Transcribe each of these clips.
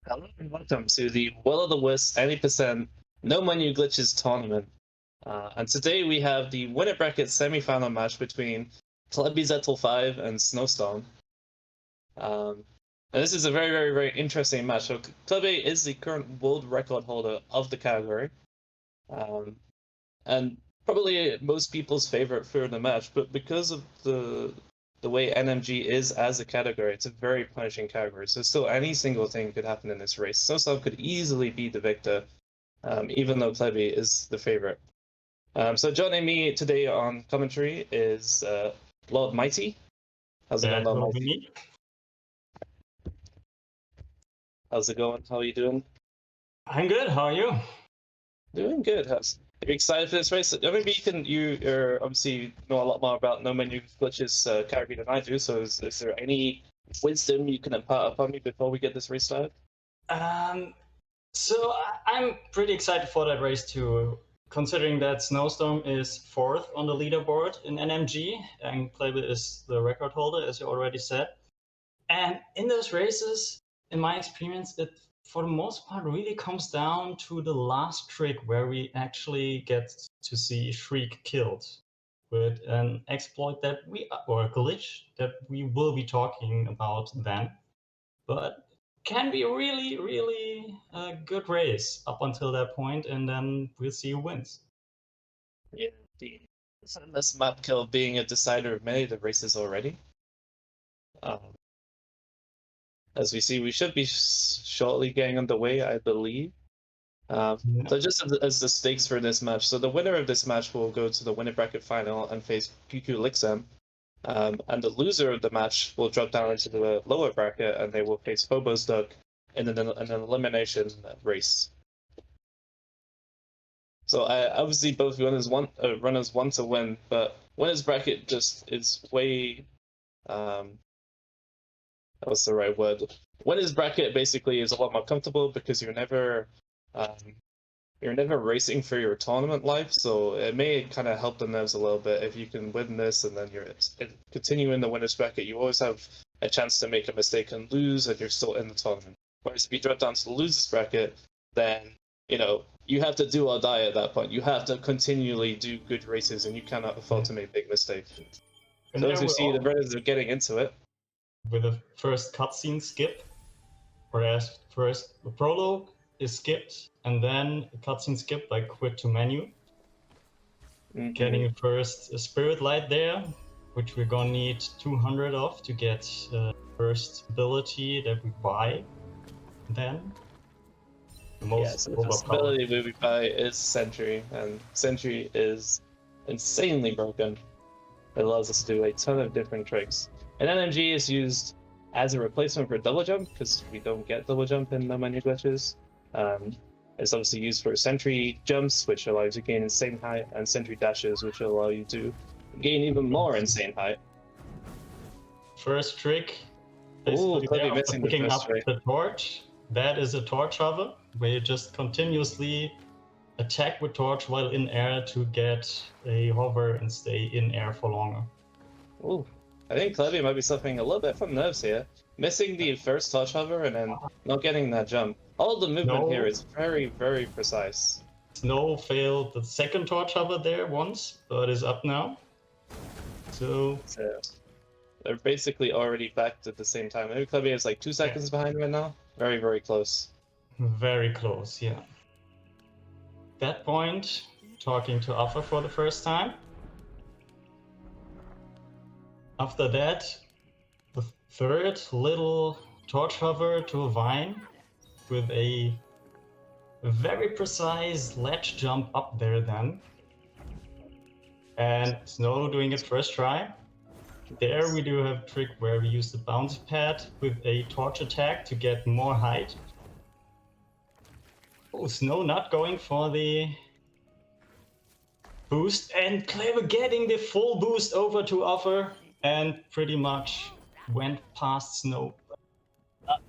Hello and welcome to the WotW Any No Menu Glitches tournament. And today we have the winner bracket semi-final match between KlebeZettel5 and Snowstorm. And this is a very interesting match. So Klebe is the current world record holder of the category. And probably most people's favorite for the match, but because of the way NMG is as a category, it's a very punishing category. So still any single thing could happen in this race. Snowstorm could easily be the victor, even though Klebe is the favorite. So joining me today on commentary is Lord Mighty. How's it going, Lord Mighty? How's it going? How are you doing? I'm good. How are you? Doing good. Are you excited for this race? Maybe you obviously know a lot more about No Menu Glitches category than I do, so is there any wisdom you can impart upon me before we get this race started? So I'm pretty excited for that race too, considering that Snowstorm is 4th on the leaderboard in NMG, and Klebe is the record holder, as you already said. And in those races, in my experience, it for the most part really comes down to the last trick where we actually get to see Shriek killed with an exploit or a glitch that we will be talking about then. But can be a really good race up until that point, and then we'll see who wins. Yeah, this map kill being a decider of many of the races already. As we see, we should be shortly getting underway, I believe. So just as the stakes for this match, so the winner of this match will go to the winner bracket final and face QQ Lixam. And the loser of the match will drop down into the lower bracket and they will face Phobos Duck in an elimination race. So obviously both runners want to win, but winner's bracket just is way what's the right word? Winner's bracket basically is a lot more comfortable because you're never racing for your tournament life, so it may kind of help the nerves a little bit if you can win this and then you're continuing the winner's bracket. You always have a chance to make a mistake and lose, and you're still in the tournament. Whereas if you drop down to the loser's bracket, then you have to do or die at that point. You have to continually do good races, and you cannot afford to make big mistakes. So as we see, the runners are getting into it. With a first cutscene skip, whereas first the prologue is skipped, and then a cutscene skip like quit to menu. Getting a first spirit light there, which we're gonna need 200 of to get first ability that we buy. Then the most the first ability we buy is Sentry, and Sentry is insanely broken. It allows us to do a ton of different tricks. And NMG is used as a replacement for double jump because we don't get double jump in No Menu Glitches. It's obviously used for sentry jumps, which allow you to gain insane height, and sentry dashes, which allow you to gain even more insane height. First trick, picking up the torch. That is a torch hover, where you just continuously attack with torch while in air to get a hover and stay in air for longer. Ooh, I think Klebe might be suffering a little bit from nerves here. Missing the first torch hover and then not getting that jump. All the movement here is very precise. Snow failed the second torch hover there once, but is up now. So they're basically already back at the same time. Maybe Klebe is like 2 seconds behind right now. Very close. Very close, yeah. That point, talking to Alpha for the first time. After that, the third little torch hover to a vine with a very precise ledge jump up there then. And Snow doing its first try. There we do have a trick where we use the bounce pad with a torch attack to get more height. Oh, Snow not going for the boost, and Klebe getting the full boost over to Offer, and pretty much went past Snow.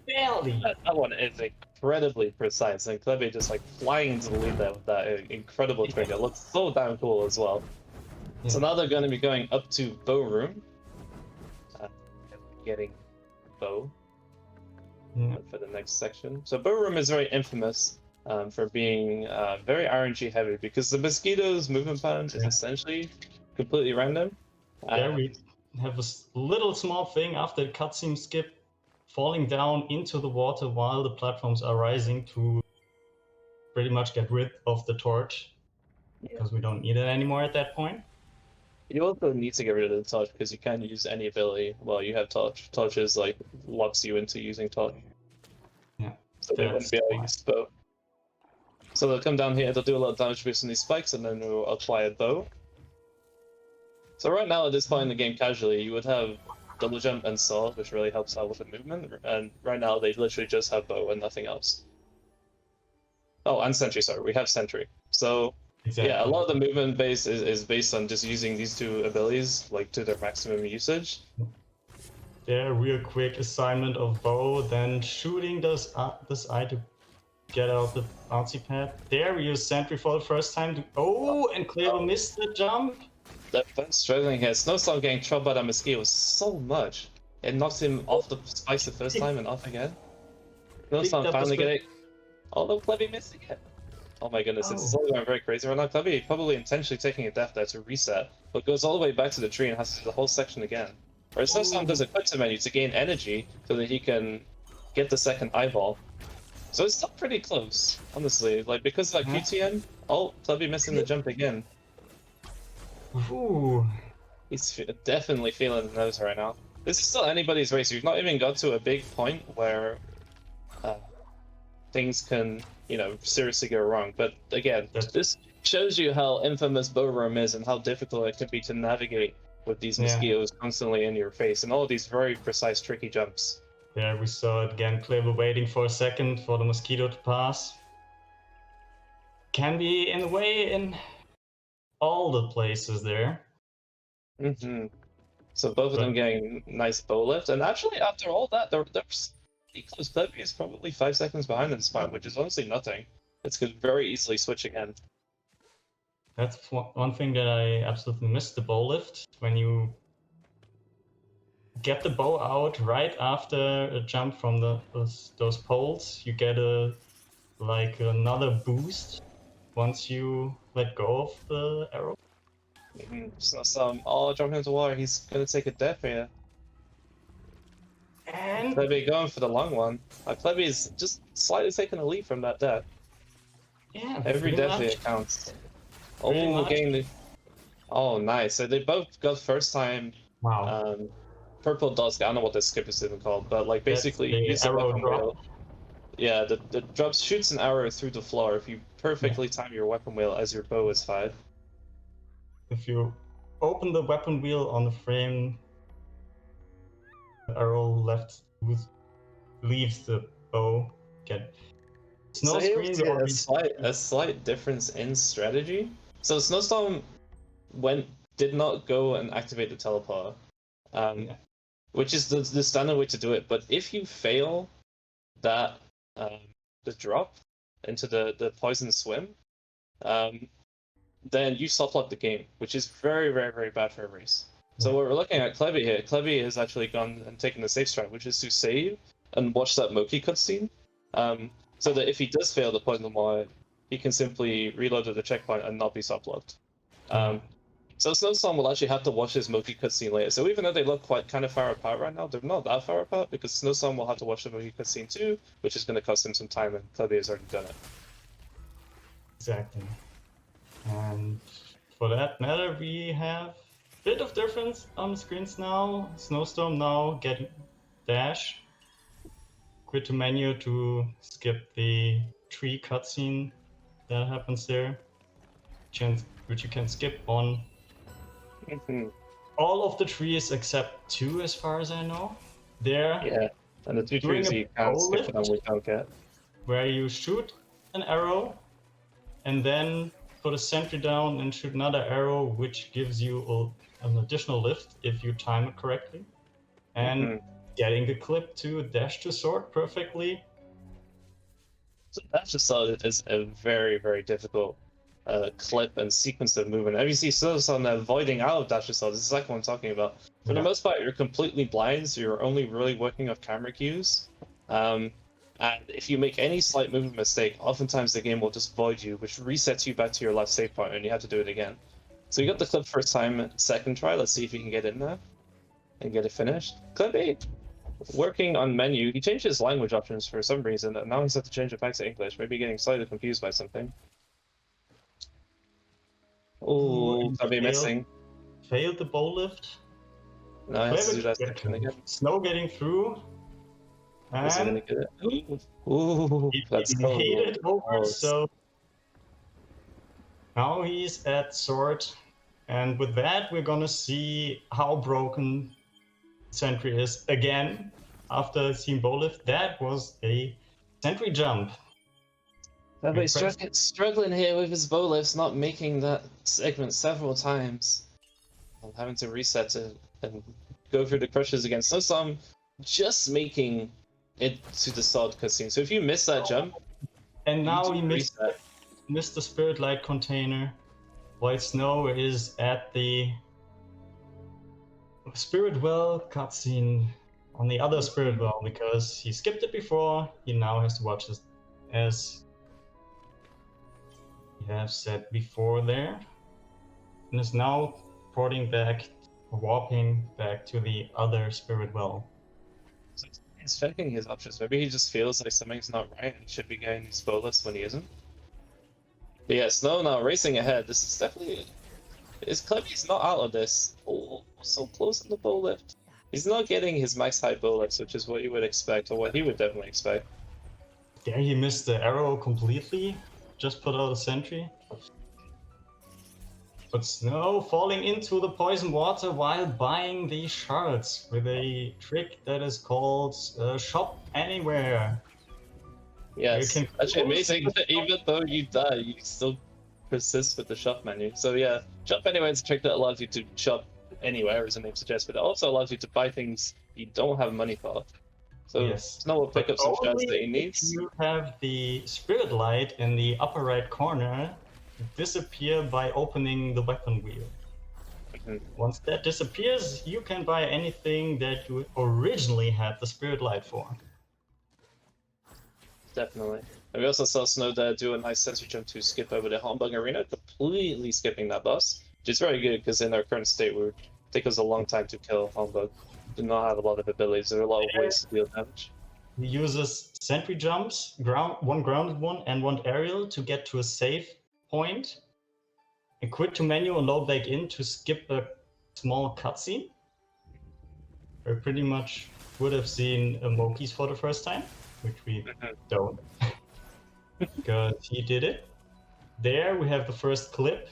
Barely. That one is incredibly precise, and Klebe just like flying to the lead there with that incredible trick. It looks so damn cool as well. Yeah. So now they're going to be going up to Bow Room. Getting Bow. for the next section. So Bow Room is very infamous for being very RNG heavy because the mosquito's movement pattern is essentially completely random. There we have a little small thing after the cutscene skip, falling down into the water while the platforms are rising to pretty much get rid of the torch, because we don't need it anymore at that point. You also need to get rid of the torch because you can't use any ability while you have torch. Torch is like locks you into using torch. Yeah. So they wouldn't be able to use bow. So they'll come down here, they'll do a lot of damage based on these spikes, and then we'll apply a bow. So right now at this point in the game casually, you would have double jump and sword, which really helps out with the movement, and right now they literally just have bow and nothing else. Oh, and sentry, sorry, we have sentry. So yeah, a lot of the movement base is based on just using these two abilities like to their maximum usage. There, real quick assignment of bow, then shooting this eye to get out the bouncy pad. There we use sentry for the first time. And Klebe missed the jump. That's struggling here. Snowstorm getting troubled by that mosquito so much. It knocks him off the spikes the first time and off again. Snowstorm finally getting. Although Klebe missing it. Oh my goodness, it's all going very crazy right now. Klebe probably intentionally taking a death there to reset, but goes all the way back to the tree and has to do the whole section again. Whereas Snowstorm does a quick to menu to gain energy so that he can get the second eyeball. So it's still pretty close, honestly. Like, because of that QTN, Klebe missing the jump again. Ooh. He's definitely feeling the nose right now. This is still anybody's race. We've not even got to a big point where things can, seriously go wrong. But again, this shows you how infamous Bow Room is and how difficult it can be to navigate with these mosquitoes constantly in your face and all these very precise, tricky jumps. Yeah, we saw it again. Klebe waiting for a second for the mosquito to pass. Can be in the way in all the places there. So both of them getting nice bow lift, and actually after all that, they're pretty close. Klebe is probably 5 seconds behind in spine, which is honestly nothing. It's could very easily switch again. That's one thing that I absolutely missed, the bow lift. When you get the bow out right after a jump from those poles, you get another boost once you let go of the arrow. So jumping into water, he's gonna take a death here. And Klebe going for the long one. Klebe is just slightly taking a lead from that death. Yeah, every death here counts. Oh, nice. So they both got first time. Wow. Purple dusk. I don't know what this skip is even called, but like basically you use a weapon wheel. Yeah, the drop shoots an arrow through the floor if you perfectly time your weapon wheel as your bow is fired. If you open the weapon wheel on the frame, the arrow leaves the bow. So here we see a slight difference in strategy. So Snowstorm did not go and activate the teleporter, which is the standard way to do it. But if you fail that the drop into the poison swim, then you soft lock the game, which is very, very, very bad for a race. So what we're looking at Klebe here, Klebe has actually gone and taken the safe strat, which is to save and watch that Moki cutscene, so that if he does fail the poison wire, he can simply reload at the checkpoint and not be soft locked. So Snowstorm will actually have to watch this Moki cutscene later. So even though they look kind of far apart right now, they're not that far apart because Snowstorm will have to watch the Moki cutscene too, which is going to cost him some time, and Klebe has already done it. Exactly. And for that matter, we have a bit of difference on the screens now. Snowstorm now getting dash. Quit to menu to skip the tree cutscene that happens there, which you can skip on all of the trees except 2, as far as I know. Yeah, and the 2 trees you can't skip them without get. Where you shoot an arrow and then put a sentry down and shoot another arrow, which gives you an additional lift if you time it correctly. And getting the clip to dash to sword perfectly. So dash to sword is a very, very difficult clip and sequence of movement. As you see Snowstorm avoiding out of dash to sword, this is like what I'm talking about. For the most part, you're completely blind, so you're only really working off camera cues. And if you make any slight movement mistake, oftentimes the game will just void you, which resets you back to your last save point, and you have to do it again. So you got the clip first time, second try. Let's see if you can get in there and get it finished. Klebe, working on menu, he changed his language options for some reason, and now he's had to change it back to English. Maybe getting slightly confused by something. Oh, Klebe missing. Failed the bow lift. No, he has to do that section again. Snow getting through. Is he gonna get it? Ooh, that's he made it over, close. so now he's at sword, and with that we're gonna see how broken Sentry is again after seeing bow lift. That was a Sentry jump. He's struggling here with his bow lifts, not making that segment several times. I'm having to reset it and go through the crushes again. Snowstorm just making it to the sod cutscene. So if you miss that jump, and now he missed the Spirit Light container. White Snow is at the Spirit Well cutscene on the other Spirit Well because he skipped it before. He now has to watch this, as we have said before there, and is now porting back, warping back to the other Spirit Well. So he's checking his options. Maybe he just feels like something's not right and he should be getting these bow lifts when he isn't. But yeah, Snow now racing ahead. This is definitely... Klebe's not out of this. Oh, so close on the bow lift. He's not getting his max height bow lifts, which is what you would expect, or what he would definitely expect. There he missed the arrow completely. Just put out a sentry. But Snow falling into the poison water while buying the shards with a trick that is called Shop Anywhere. Yes, actually amazing that even though you die, you still persist with the shop menu. So yeah, Shop Anywhere is a trick that allows you to shop anywhere, as the name suggests, but it also allows you to buy things you don't have money for. So yes. Snow will pick up some shards that he needs. You have the Spirit Light in the upper right corner disappear by opening the weapon wheel. Once that disappears, you can buy anything that you originally had the Spirit Light for. Definitely. And we also saw Snow there do a nice sentry jump to skip over the Humbug Arena, completely skipping that boss, which is very good because in our current state, it would take us a long time to kill Humbug. Do not have a lot of abilities, there are a lot of ways to deal damage. He uses sentry jumps, one grounded one and one aerial to get to a safe point, and quit to menu and load back in to skip a small cutscene. We pretty much would have seen Moki's for the first time, which we don't, because he did it. There we have the first clip,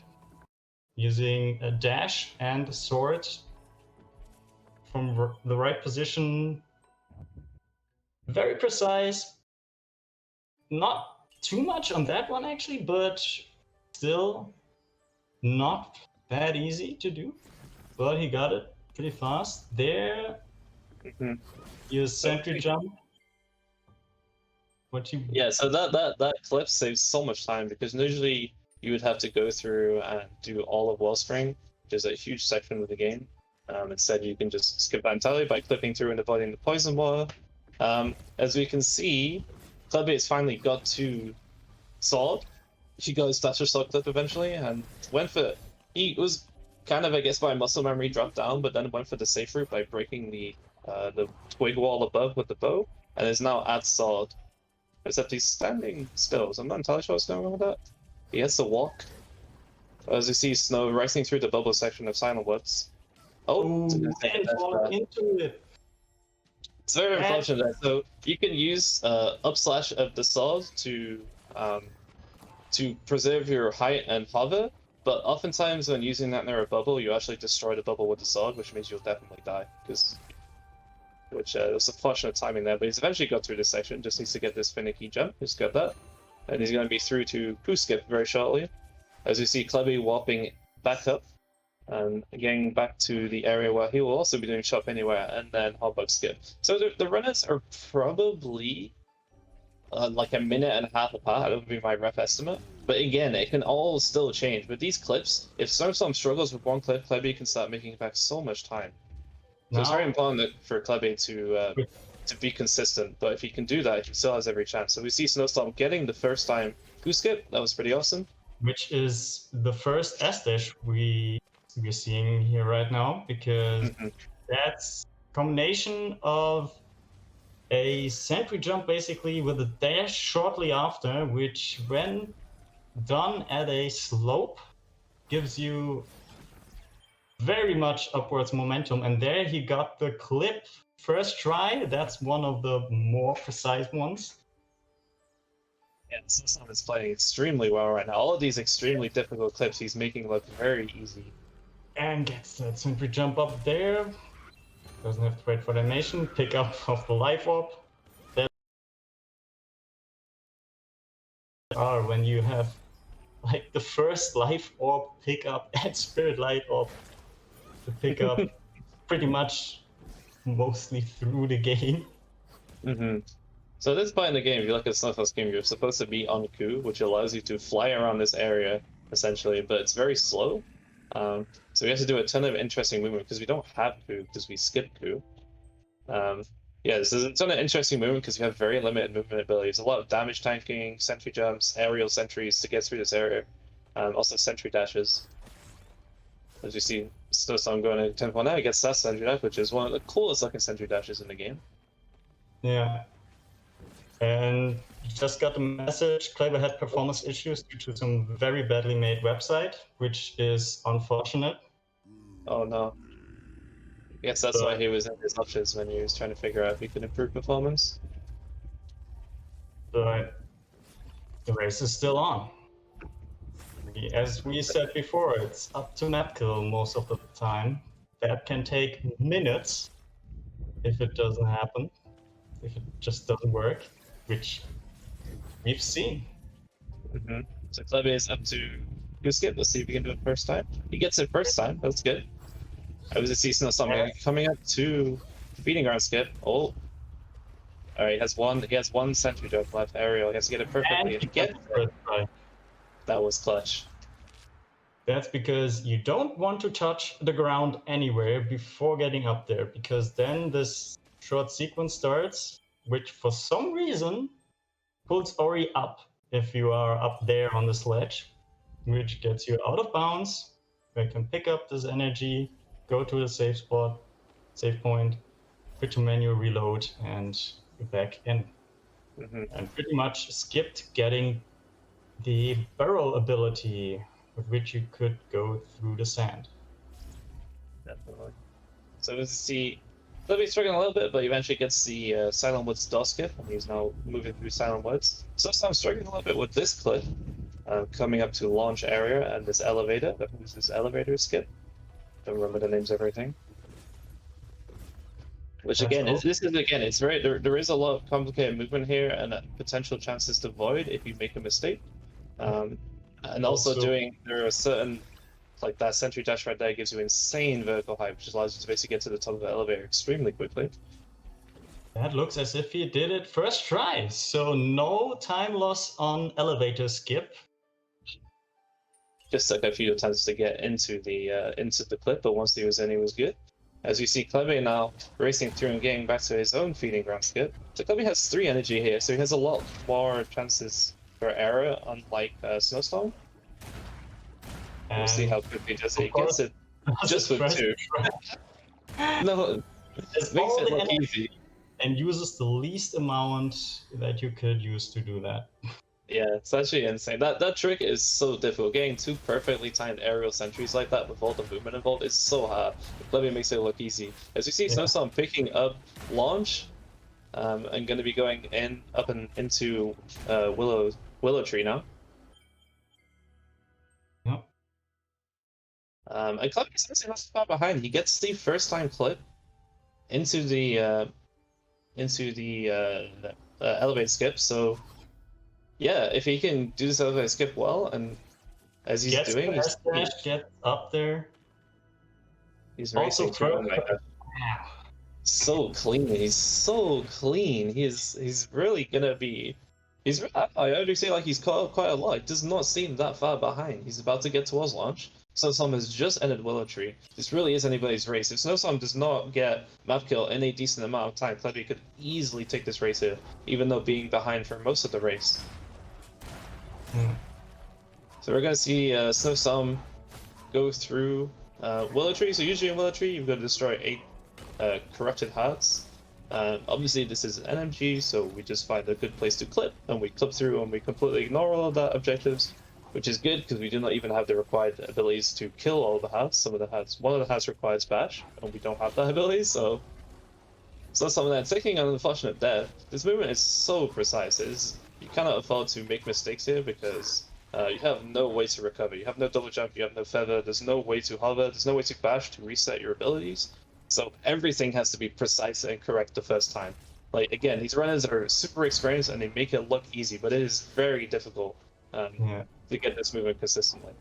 using a dash and a sword from the right position. Very precise. Not too much on that one actually, but still not that easy to do. But he got it pretty fast. There, use sentry jump. Yeah, so that clip saves so much time because usually you would have to go through and do all of Wellspring, which is a huge section of the game. Instead, you can just skip that entirely by clipping through and avoiding the poison water. As we can see, Klebe has finally got to Sword. He got his Thatcher Sword clip eventually and went for... He was kind of, I guess, by muscle memory dropped down, but then went for the safe route by breaking the twig wall above with the bow, and is now at Sword. Except he's standing still, so I'm not entirely sure what's going on with that. He has to walk. As you see Snow racing through the bubble section of Silent Woods. Oh, and falling into it. It's very unfortunate. So you can use upslash of the sword to preserve your height and hover, but oftentimes when using that near a bubble, you actually destroy the bubble with the sword, which means you'll definitely die. Which was unfortunate timing there, but he's eventually got through this section. Just needs to get this finicky jump. He's got that, and he's going to be through to Poo Skip very shortly. As you see Klebe warping back up and getting back to the area where he will also be doing Shop Anywhere and then Humbug Skip. So the runners are probably like a minute and a half apart. That would be my rough estimate. But again, it can all still change. With these clips, if Snowstorm struggles with one clip, Klebe can start making back so much time. So it's very important for Klebe to to be consistent. But if he can do that, he still has every chance. So we see Snowstorm getting the first time goose skip. That was pretty awesome. Which is the first S dash we're seeing here right now, because that's combination of a sentry jump basically with a dash shortly after, which when done at a slope gives you very much upwards momentum. And there he got the clip first try. That's one of the more precise ones. Yeah, Snowstorm is playing extremely well right now. All of these extremely difficult clips he's making look very easy. And gets that sentry jump up there. Doesn't have to wait for the animation. Pick up of the life orb. That are when you have like the first life orb pick up and spirit light orb to pick up pretty much mostly through the game. So at this point in the game, if you look at Snowstorm's game, you're supposed to be on coup, which allows you to fly around this area, essentially, but it's very slow. So we have to do a ton of interesting movement, because we don't have coup, because we skip coup. Yeah, this is a ton of interesting movement, because we have very limited movement abilities. A lot of damage tanking, sentry jumps, aerial sentries to get through this area. Also sentry dashes. As you see, Snowstorm going at tempo now, he gets that sentry dash, which is one of the coolest looking sentry dashes in the game. Yeah. And just got the message, Kleber had performance issues due to some very badly made website, which is unfortunate. Oh no. I guess that's why he was in his options when he was trying to figure out if he could improve performance. But the race is still on. As we said before, it's up to net kill most of the time. That can take minutes if it doesn't happen, if it just doesn't work, which we've seen. So Klebe is up to goose skip. Let's see if he can do it first time. He gets it first time. That's good. I was to see Snowstorm coming up to the beating ground skip. Oh, all right. He has one sentry jump left. Aerial. He has to get it perfectly. And get it. That was clutch. That's because you don't want to touch the ground anywhere before getting up there, because then this short sequence starts, which for some reason pulls Ori up if you are up there on the sledge, which gets you out of bounds. You can pick up this energy, go to the safe spot, save point, quit your menu, reload, and you're back in. And pretty much skipped getting the barrel ability with which you could go through the sand. Definitely. So as you see, Klebe's struggling a little bit, but eventually gets the Silent Woods door skip, and he's now moving through Silent Woods. So I'm struggling a little bit with this clip, coming up to launch area and this elevator. That was this elevator skip. Don't remember the names of everything. Which again, it's very there is a lot of complicated movement here and potential chances to void if you make a mistake. And also there are certain, like that sentry dash right there gives you insane vertical height, which allows you to basically get to the top of the elevator extremely quickly. That looks as if he did it first try, so no time loss on elevator skip. Just took a few attempts to get into the clip, but once he was in, he was good. As you see, Klebe now racing through and getting back to his own feeding ground skip. So Klebe has 3 energy here, so he has a lot more chances for error, unlike Snowstorm. We'll see how quickly he gets it just with 2. No, it makes it look easy. And uses the least amount that you could use to do that. Yeah, it's actually insane. That trick is so difficult. Getting 2 perfectly timed aerial sentries like that with all the movement involved is so hard. Klebe makes it look easy. As you see, Snowstorm picking up launch, and going to be going into Willow Tree now. Yep. And Klebe is actually not so far behind. He gets the first time clip into the elevator skip. So yeah, if he can do this elevator skip well, and as he's doing, get up there. He's racing through. Oh my God. So clean. He's so clean. He's really gonna be. I already say like he's caught quite a lot. It does not seem that far behind. He's about to get towards launch. Snowstorm has just ended Willow Tree. This really is anybody's race. If Snowstorm does not get map kill in a decent amount of time, Klebe could easily take this race here, even though being behind for most of the race. So we're going to see Snowstorm go through Willow Tree. So usually in Willow Tree, you've got to destroy 8 corrupted hearts. Obviously this is an NMG, so we just find a good place to clip, and we clip through and we completely ignore all of that objectives, which is good because we do not even have the required abilities to kill all the hearts. One of the hearts requires bash, and we don't have that ability, so it's not something that's taking an unfortunate death. This movement is so precise. You cannot afford to make mistakes here because you have no way to recover. You have no double jump, you have no feather, there's no way to hover, there's no way to bash to reset your abilities. So everything has to be precise and correct the first time. Like, again, these runners are super experienced and they make it look easy, but it is very difficult to get this movement consistently.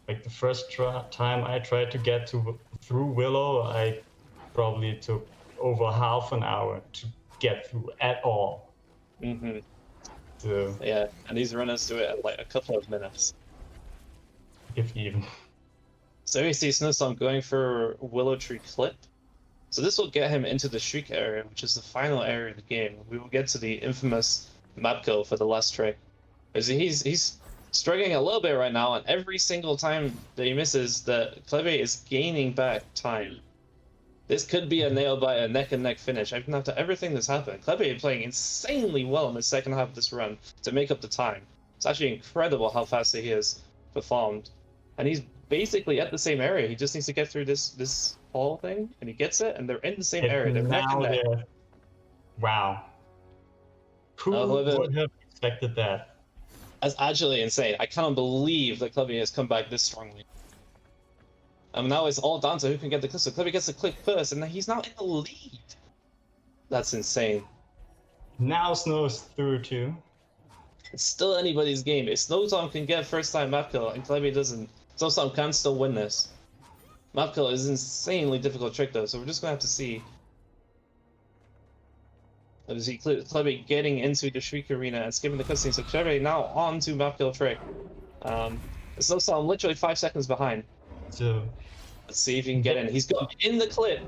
Like the first time I tried to get through Willow, I probably took over half an hour to get through at all. So, yeah, and these runners do it at like a couple of minutes. If even. So we see Snowstorm going for Willow Tree clip. So this will get him into the Shriek area, which is the final area of the game. We will get to the infamous map kill for the last trick. He's struggling a little bit right now, and every single time that he misses, Klebe is gaining back time. This could be a nail-biter, a neck-and-neck finish. Even after everything that's happened, Klebe is playing insanely well in the second half of this run to make up the time. It's actually incredible how fast he has performed. And he's basically at the same area. He just needs to get through this hall thing, and he gets it, and they're in the same area. They're neck and neck. Wow. Who would have expected that? That's actually insane. I cannot believe that Klebe has come back this strongly. And now it's all down to who can get the click. So Klebe gets the click first, and then he's now in the lead. That's insane. Now Snow's through too. It's still anybody's game. If Snowstorm can get first time map kill and Klebe doesn't, Snowstorm can still win this. Map kill is an insanely difficult trick though, so we're just gonna have to see. Obviously, Klebe getting into the Shriek arena and skipping the cutscene, so Klebe now on to map kill trick. Snowstorm literally 5 seconds behind. So let's see if he can get in. He's got in the clip.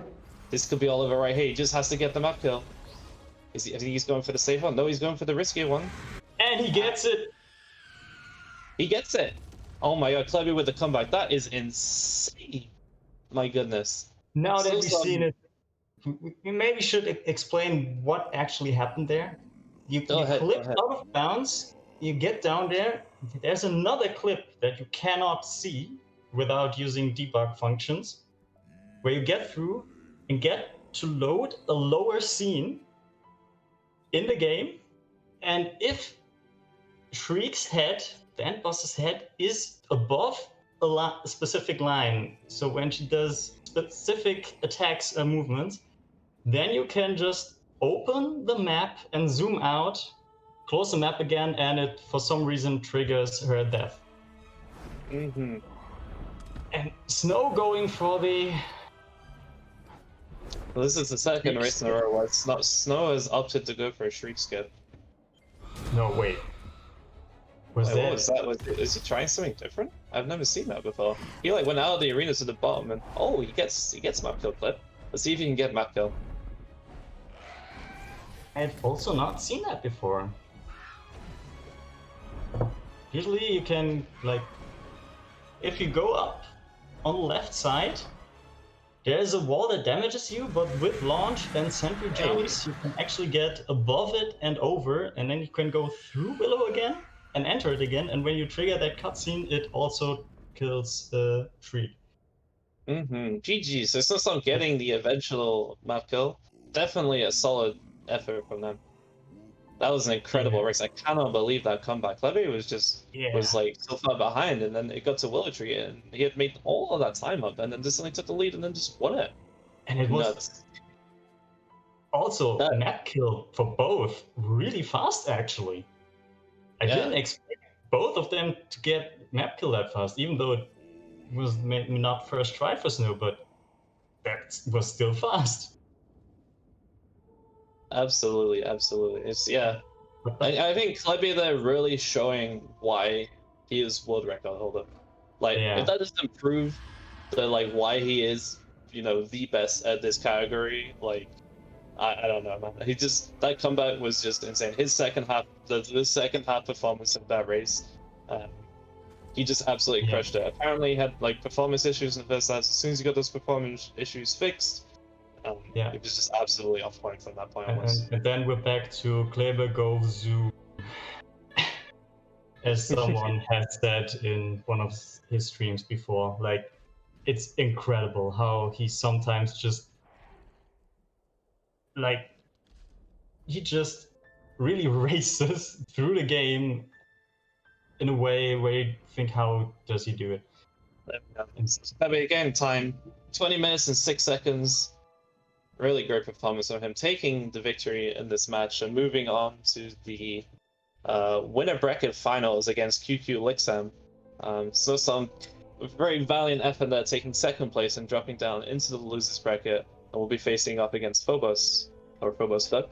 This could be all over right here. He just has to get the map kill. I think he's going for the safe one. No, he's going for the riskier one. And he gets it. He gets it. Oh my god, Klebe with the comeback. That is insane. My goodness. Now that we've seen it, we maybe should explain what actually happened there. You clip out of bounds, you get down there, there's another clip that you cannot see without using debug functions, where you get through and get to load a lower scene in the game, and if Shriek's head, the end boss's head, is above a specific line, so when she does specific attacks or movements, then you can just open the map and zoom out, close the map again, and it for some reason triggers her death. And Snow going for the... Well, this is the second race in a row where Snow has opted to go for a Shriek skip. No, wait. What was that? Is he trying something different? I've never seen that before. He like went out of the arena to the bottom and he gets map kill clip. Let's see if he can get map kill. I've also not seen that before. Usually you can, like, if you go up on the left side, there's a wall that damages you, but with launch and sentry jumps, you can actually get above it and over, and then you can go through Willow again and enter it again, and when you trigger that cutscene, it also kills the Shriek. GG, so Snowstorm getting the eventual map kill. Definitely a solid effort from them. That was an incredible race. I cannot believe that comeback. Klebe was like so far behind, and then it got to Willow Tree, and he had made all of that time up, and then just suddenly took the lead, and then just won it. And it was also map kill for both really fast, actually. I didn't expect both of them to get map kill that fast, even though it was maybe not first try for Snow, but that was still fast. Absolutely. It's I think Klebe there really showing why he is world record holder. Like, Yeah. if that doesn't prove that, like, why he is, you know, the best at this category, like, I don't know, man. He just, that comeback was just insane. His second half, the second half performance of that race, he just absolutely crushed it. Apparently, he had like performance issues in the first half. As soon as he got those performance issues fixed, Yeah. it was just absolutely off point from that point onwards. And then we're back to KlebeZettel5, as someone has said in one of his streams before. Like, it's incredible how he sometimes just, like, he just really races through the game in a way where you think, how does he do it? Klebe again, time 20 minutes and 6 seconds. Really great performance of him, taking the victory in this match and moving on to the winner bracket finals against QQ Lixam. So some very valiant effort there, taking second place and dropping down into the losers bracket, and we'll be facing up against Phobos, or Phobos Duck,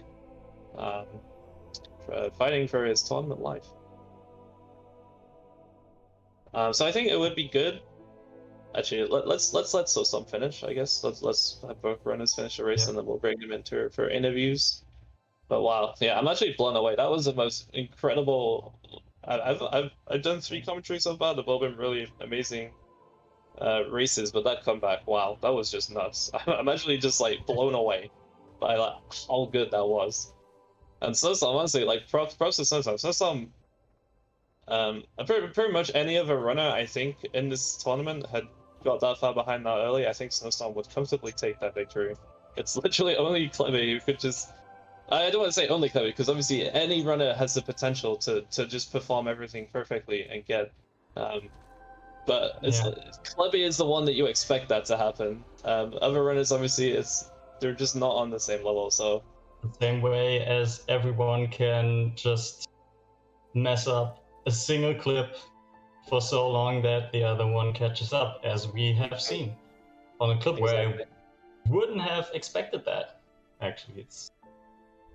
fighting for his tournament life. So I think it would be good. Actually, let's let Snowstorm finish. I guess let's have both runners finish the race, and then we'll bring them in for interviews. But wow, yeah, I'm actually blown away. That was the most incredible. I've done 3 commentaries so far. They've all been really amazing races, but that comeback, wow, that was just nuts. I'm actually just like blown away by like how good that was. And Snowstorm, honestly, like props to Snowstorm. Snowstorm, pretty much any other runner I think in this tournament had got that far behind that early, I think Snowstorm would comfortably take that victory. It's literally only Klebe who could just. I don't want to say only Klebe, because obviously any runner has the potential to just perform everything perfectly and get. But Klebe is the one that you expect that to happen. Other runners, obviously, they're just not on the same level. So the same way as everyone can just mess up a single clip for so long that the other one catches up, as we have seen on a clip where I wouldn't have expected that. Actually, it's.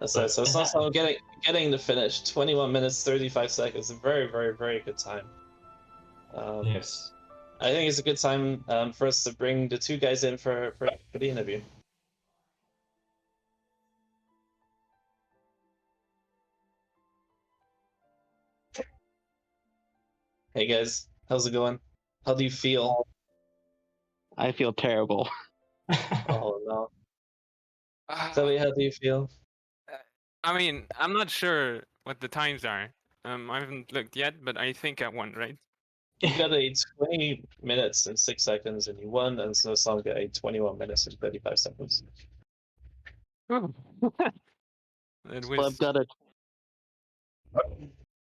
So Snowstorm getting the finish, 21 minutes 35 seconds, a very, very, very good time. Yes. I think it's a good time for us to bring the 2 guys in for the interview. Hey guys, how's it going? How do you feel? I feel terrible. Oh no. Zoe, how do you feel? I mean, I'm not sure what the times are. I haven't looked yet, but I think I won, right? You got a 20 minutes and 6 seconds, and you won, and Snowstorm got a 21 minutes and 35 seconds. Club got it.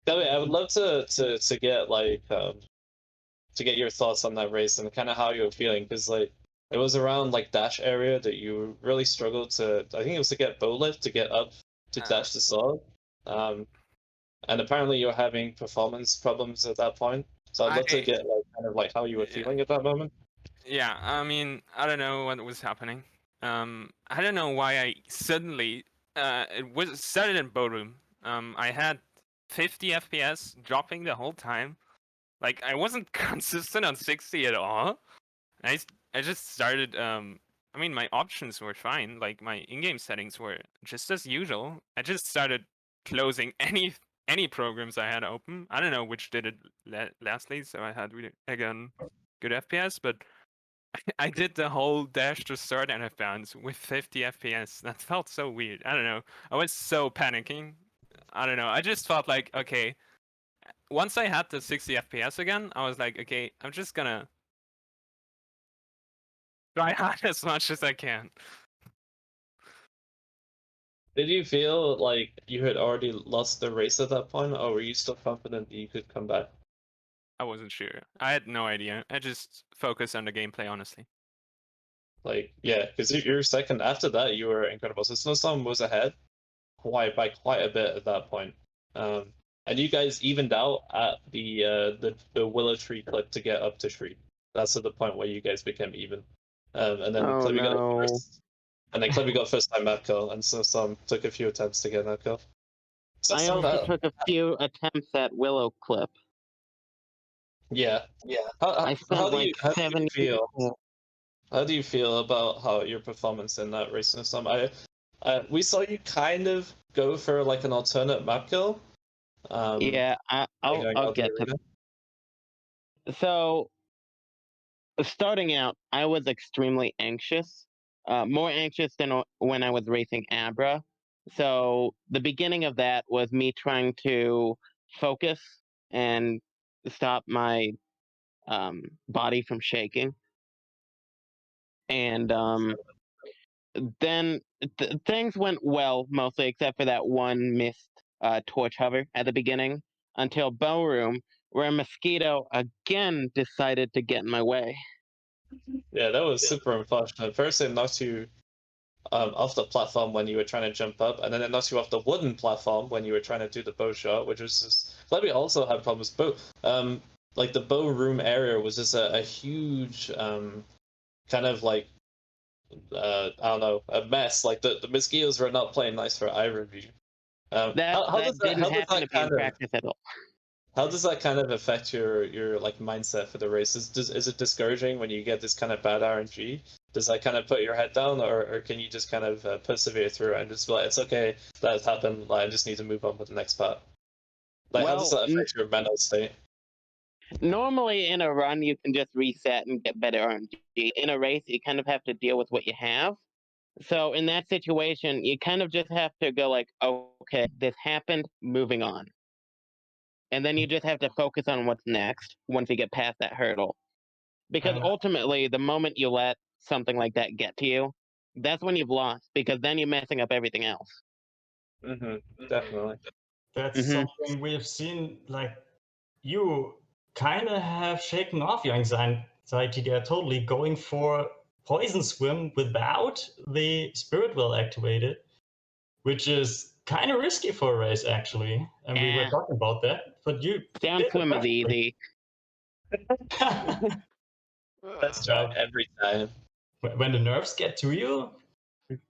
Zoe, I would love to get like to get your thoughts on that race and kind of how you were feeling, because like it was around like dash area that you really struggled to. I think it was to get bow lift to get up to dash the sword, and apparently you were having performance problems at that point. So I'd love to get like kind of like how you were feeling at that moment. Yeah, I mean, I don't know what was happening. I don't know why I suddenly it started in Bodrum. I had 50 FPS dropping the whole time. Like I wasn't consistent on 60 at all. I just started. I mean, my options were fine. Like my in-game settings were just as usual. I just started closing any programs I had open. I don't know which did it lastly, so I had really again good FPS, but I did the whole dash to start and I found with 50 FPS. That felt so weird. I don't know. I was so panicking. I don't know. I just felt like, okay, once I had the 60 FPS again, I was like, okay, I'm just gonna try hard as much as I can. Did you feel like you had already lost the race at that point, or were you still confident that you could come back? I wasn't sure. I had no idea. I just focused on the gameplay, honestly. Like, yeah, because you're second. After that, you were incredible. So Snowstorm was ahead by quite a bit at that point. And you guys evened out at the Willow Tree clip to get up to Tree. That's at the point where you guys became even. And then Klebe got first. And then Klebe got first time map kill, and Snowstorm took a few attempts to get that kill. I also took a few attempts at Willow clip. Yeah. I spent How do like you how do you 7 years. feel? How do you feel about how your performance in that race this time? We saw you kind of go for like an alternate map kill. Yeah, By going I'll out the get to arena. that. So starting out, I was extremely anxious, more anxious than when I was racing Abra. So the beginning of that was me trying to focus and stop my body from shaking, and then things went well mostly, except for that one missed torch hover at the beginning until Ballroom, where a mosquito again decided to get in my way. Yeah, that was super unfortunate. First, it knocked you off the platform when you were trying to jump up, and then it knocks you off the wooden platform when you were trying to do the bow shot, which was just. Glebby also had problems. Like the bow room area was just a huge kind of like I don't know, a mess. Like the mosquitoes were not playing nice for either of you. How does That that didn't how does happen to that be in kind of practice at all. how does that kind of affect your like mindset for the race? Is it discouraging when you get this kind of bad RNG? Does that kind of put your head down, or can you just kind of persevere through it and just be like, it's okay, that's happened. Like, I just need to move on with the next part. Like, how does Well, that affect your mental state? normally in a run, you can just reset and get better RNG. In a race, you kind of have to deal with what you have. So in that situation, you kind of just have to go like, okay, this happened, moving on. And then you just have to focus on what's next once you get past that hurdle. Because ultimately, the moment you let something like that get to you, that's when you've lost, because then you're messing up everything else. Definitely. That's something we've seen, like, you kind of have shaken off your anxiety there, totally going for Poison Swim without the Spirit Well activated, which is kind of risky for a race, actually. And we were talking about that, but you Down did swim is perfectly. easy. That's right, every time. When the nerves get to you, it's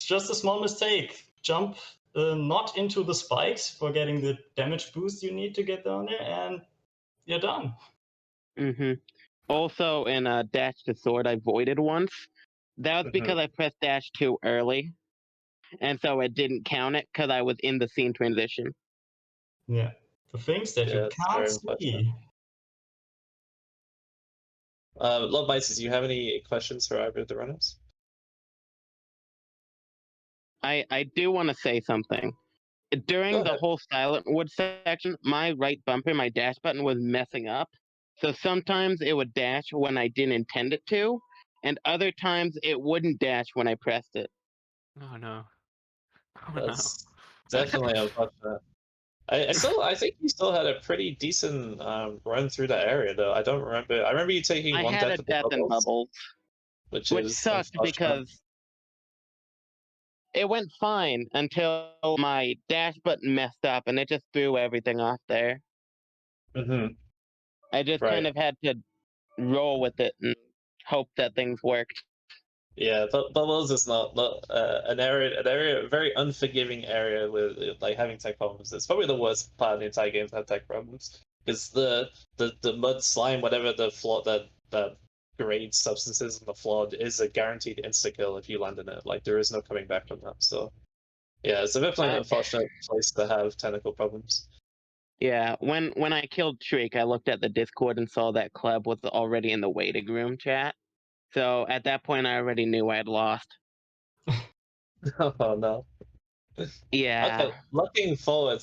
just a small mistake. Jump not into the spikes for getting the damage boost you need to get down there, and you're done. Also, in Dash to Sword, I voided once. That was because I pressed dash too early, and so it didn't count it because I was in the scene transition. Yeah, the things that you can't see. Love Mice, do you have any questions for either of the runners? I do want to say something. During the whole Silent Wood section, my right bumper, my dash button, was messing up. So sometimes it would dash when I didn't intend it to, and other times it wouldn't dash when I pressed it. Oh no. Oh That's no. definitely unfortunate. I think you still had a pretty decent run through that area, though. I don't remember. I remember you taking I one had death a death in bubbles, which which is sucked because it went fine until my dash button messed up and it just threw everything off there. I just kind of had to roll with it and hope that things worked. Yeah, bubbles is not an area, a very unforgiving area with like having tech problems. It's probably the worst part of the entire game to have tech problems. Because the mud slime, whatever the floor that grade substances in the floor is a guaranteed insta kill if you land in it. Like there is no coming back from that. So yeah, it's a definitely an unfortunate place to have technical problems. Yeah, when I killed Shriek, I looked at the Discord and saw that Kleb was already in the waiting room chat. So at that point, I already knew I had lost. Oh no. Yeah. Okay, looking forward,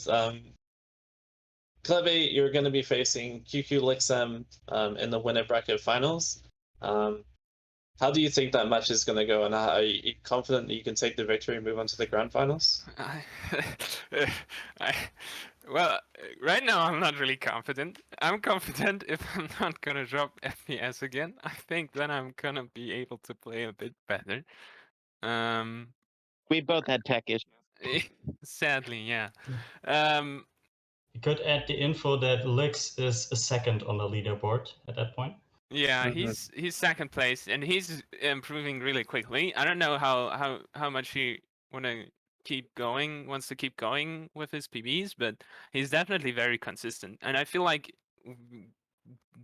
Klebe, you're going to be facing QQ Lixem in the winner bracket finals. How do you think that match is going to go, and are you confident that you can take the victory and move on to the grand finals? Well, right now I'm not really confident. I'm confident if I'm not gonna drop FPS again. I think then I'm gonna be able to play a bit better. We both had tech issues. Sadly, yeah. You could add the info that Lix is a second on the leaderboard at that point. Yeah, he's second place, and he's improving really quickly. I don't know how much he wants to keep going with his PBs, but he's definitely very consistent. And I feel like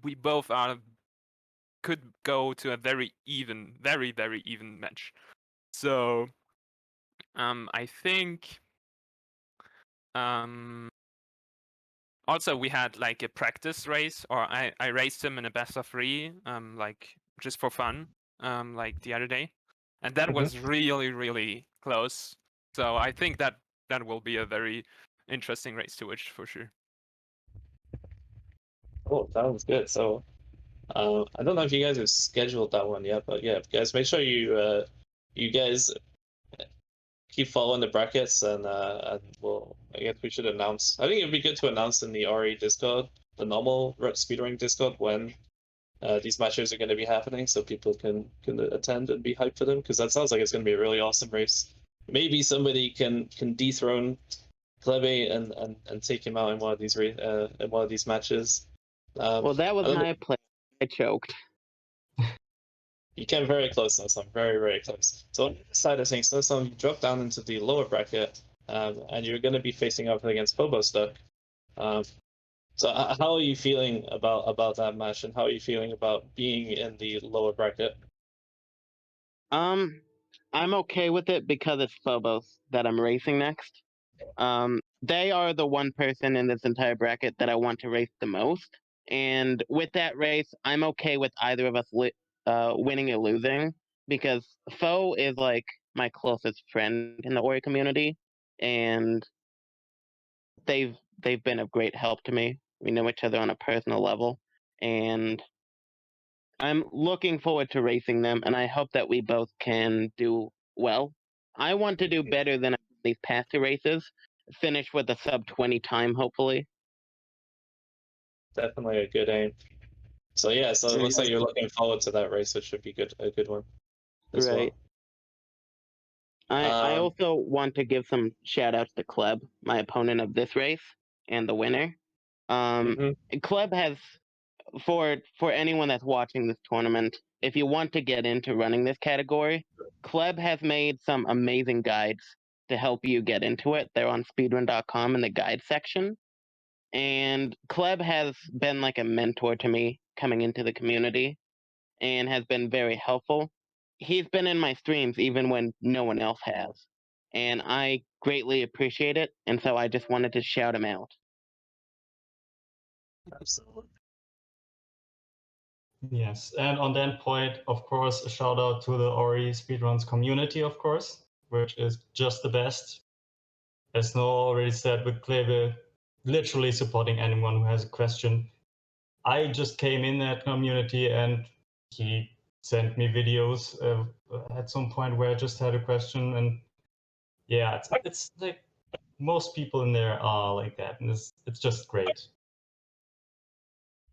we both could go to a very even, very even match. So I think also we had like a practice race, or I raced him in a best of 3, like just for fun, like the other day, and that was really close. So I think that will be a very interesting race to watch for sure. Oh, that was good. So, I don't know if you guys have scheduled that one yet, but yeah, guys, make sure you guys keep following the brackets, and I guess we should announce. I think it'd be good to announce in the Ori Discord, the normal speedrunning Discord, when these matches are going to be happening, so people can attend and be hyped for them, because that sounds like it's going to be a really awesome race. Maybe somebody can dethrone Klebe and take him out in one of these matches. Well, that was my plan. I choked. You came very close, Snowstorm. Very close. So on the side of things, Snowstorm, you drop down into the lower bracket, and you're going to be facing up against Phobos-Duck. So how are you feeling about that match, and how are you feeling about being in the lower bracket? I'm okay with it because it's Phobos that I'm racing next. They are the one person in this entire bracket that I want to race the most. And with that race, I'm okay with either of us winning or losing, because Foe is like my closest friend in the Ori community, and they've been of great help to me. We know each other on a personal level, and I'm looking forward to racing them, and I hope that we both can do well. I want to do better than these past 2 races, finish with a sub 20 time, hopefully. Definitely a good aim. So yeah, so it looks like Yes. you're looking forward to that race, which should be a good one as Right. I also want to give some shout outs to Kleb, my opponent of this race, and the winner. Kleb has, for anyone that's watching this tournament, if you want to get into running this category, Kleb has made some amazing guides to help you get into it. They're on speedrun.com in the guide section. And Kleb has been like a mentor to me coming into the community, and has been very helpful. He's been in my streams even when no one else has, and I greatly appreciate it. And so I just wanted to shout him out. Absolutely. Yes, and on that point, of course, a shout out to the Ori Speedruns community, of course, which is just the best. As Snow already said, with Klebe literally supporting anyone who has a question. I just came in that community and he sent me videos at some point where I just had a question, and yeah, it's like most people in there are like that, and it's just great.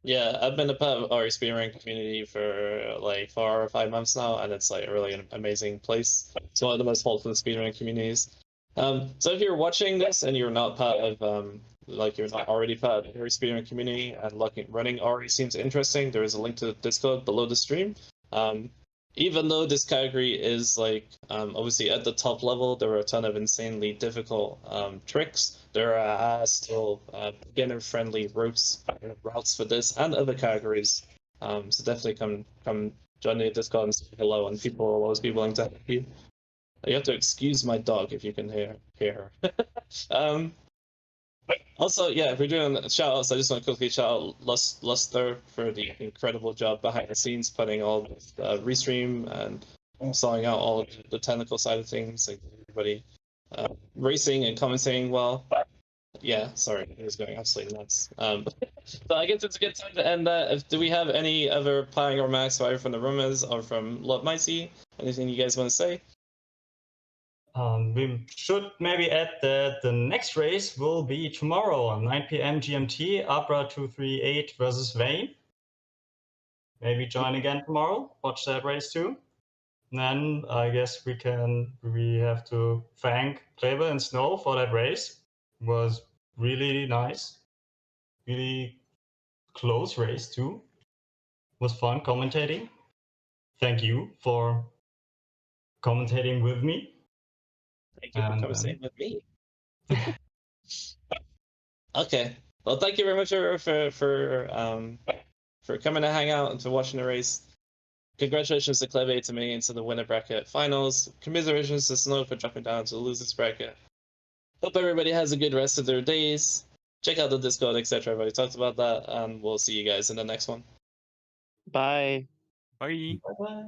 Yeah, I've been a part of Ori Speedrunning community for like 4 or 5 months now, and it's like really an amazing place. It's one of the most wholesome speedrunning communities. So if you're watching this and you're not part of you're not already part of the Ori Speedrunning community, and running Ori seems interesting, there is a link to the Discord below the stream. Even though this category is like obviously at the top level, there are a ton of insanely difficult tricks. There are still beginner-friendly routes for this and other categories. So definitely come join the Discord and say hello, and people will always be willing to help you. You have to excuse my dog if you can hear her. Also, yeah, if we're doing shout outs, I just want to quickly shout out Luster for the incredible job behind the scenes, putting all the Restream and sorting out all of the technical side of things, like everybody racing and commentating well. Yeah, sorry, it was going absolutely nuts. So I guess it's a good time to end that. Do we have any other parting remarks, either from the rumors or from Lord Micey? Anything you guys want to say? We should maybe add that the next race will be tomorrow on 9 p.m. GMT, Abra 238 versus Vayne. Maybe join again tomorrow, watch that race too. And then I guess we have to thank Klebe and Snow for that race. It was really nice, really close race too. It was fun commentating. Thank you for commentating with me. Thank you for commentating with me. Okay. Well, thank you very much for for coming to hang out and for watching the race. Congratulations to Klebe to making it to the winner bracket finals. Commiserations to Snow for dropping down to the losers bracket. Hope everybody has a good rest of their days. Check out the Discord, etc. I've already talked about that, and we'll see you guys in the next one. Bye. Bye. Bye-bye.